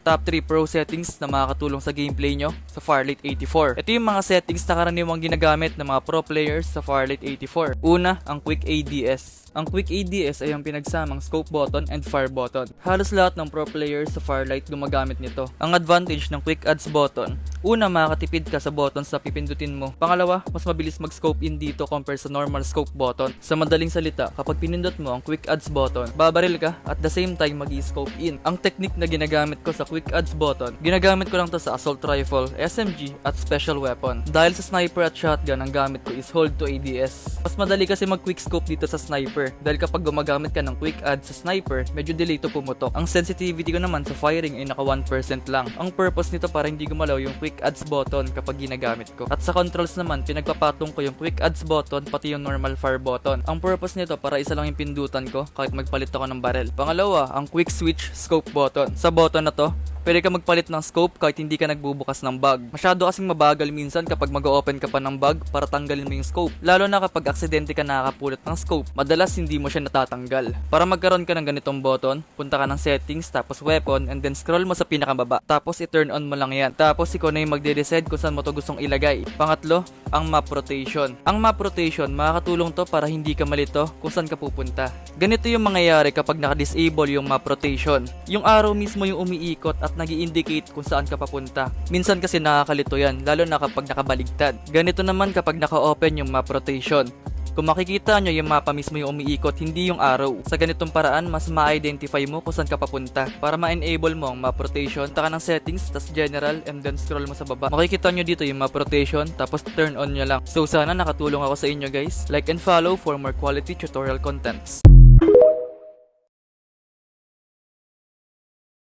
Top 3 pro settings na makakatulong sa gameplay nyo sa Firelight 84. Ito yung mga settings na karaniwang ginagamit ng mga pro players sa Firelight 84. Una, ang Quick ADS. Ang Quick ADS ay ang pinagsamang scope button and fire button. Halos lahat ng pro players sa Firelight gumagamit nito. Ang advantage ng Quick Adds button, una, makakatipid ka sa buttons na pipindutin mo. Pangalawa, mas mabilis mag-scope in dito compare sa normal scope button. Sa madaling salita, kapag pinindot mo ang Quick Adds button, babaril ka at the same time mag-i-scope in. Ang technique na ginagamit ko sa Quick Adds button, ginagamit ko lang to sa assault rifle, SMG at special weapon. Dahil sa sniper at shotgun, ang gamit ko is hold to ADS. Mas madali kasi mag-quick scope dito sa sniper dahil kapag gumagamit ka ng Quick Adds sa sniper, medyo delay to pumutok. Ang sensitivity ko naman sa firing ay naka 1% lang. Ang purpose nito para hindi gumalaw yung Quick Adds button kapag ginagamit ko. At sa controls naman, pinagpapatong ko yung Quick Adds button pati yung normal fire button. Ang purpose nito para isa lang yung pindutan ko kahit magpalit ako ng barrel. Pangalawa, ang quick switch scope button. Sa button na to, pwede ka magpalit ng scope kahit hindi ka nagbubukas ng bag. Masyado kasing mabagal minsan kapag mag-open ka pa ng bag para tanggalin mo yung scope. Lalo na kapag aksidente ka nakakapulot ng scope, madalas hindi mo siya natatanggal. Para magkaroon ka ng ganitong button, punta ka ng settings, tapos weapon, and then scroll mo sa pinakababa. Tapos i-turn on mo lang yan. Tapos ikaw na yung magde-decide kung saan mo to gustong ilagay. Pangatlo, ang map rotation. Ang map rotation, makakatulong to para hindi ka malito kung saan ka pupunta. Ganito yung mangyayari kapag naka-disable yung map rotation. Yung arrow mismo yung umiikot at nag-i-indicate kung saan ka papunta. Minsan kasi nakakalito yan, lalo na kapag nakabaligtad. Ganito naman kapag naka-open yung map rotation. Kung makikita nyo yung mapa mismo yung umiikot, hindi yung arrow. Sa ganitong paraan, mas ma-identify mo kung saan ka papunta. Para ma-enable mo ang map rotation, taka ng settings, tas general, and then scroll mo sa baba. Makikita nyo dito yung map rotation, tapos turn on nyo lang. So sana nakatulong ako sa inyo guys. Like and follow for more quality tutorial contents.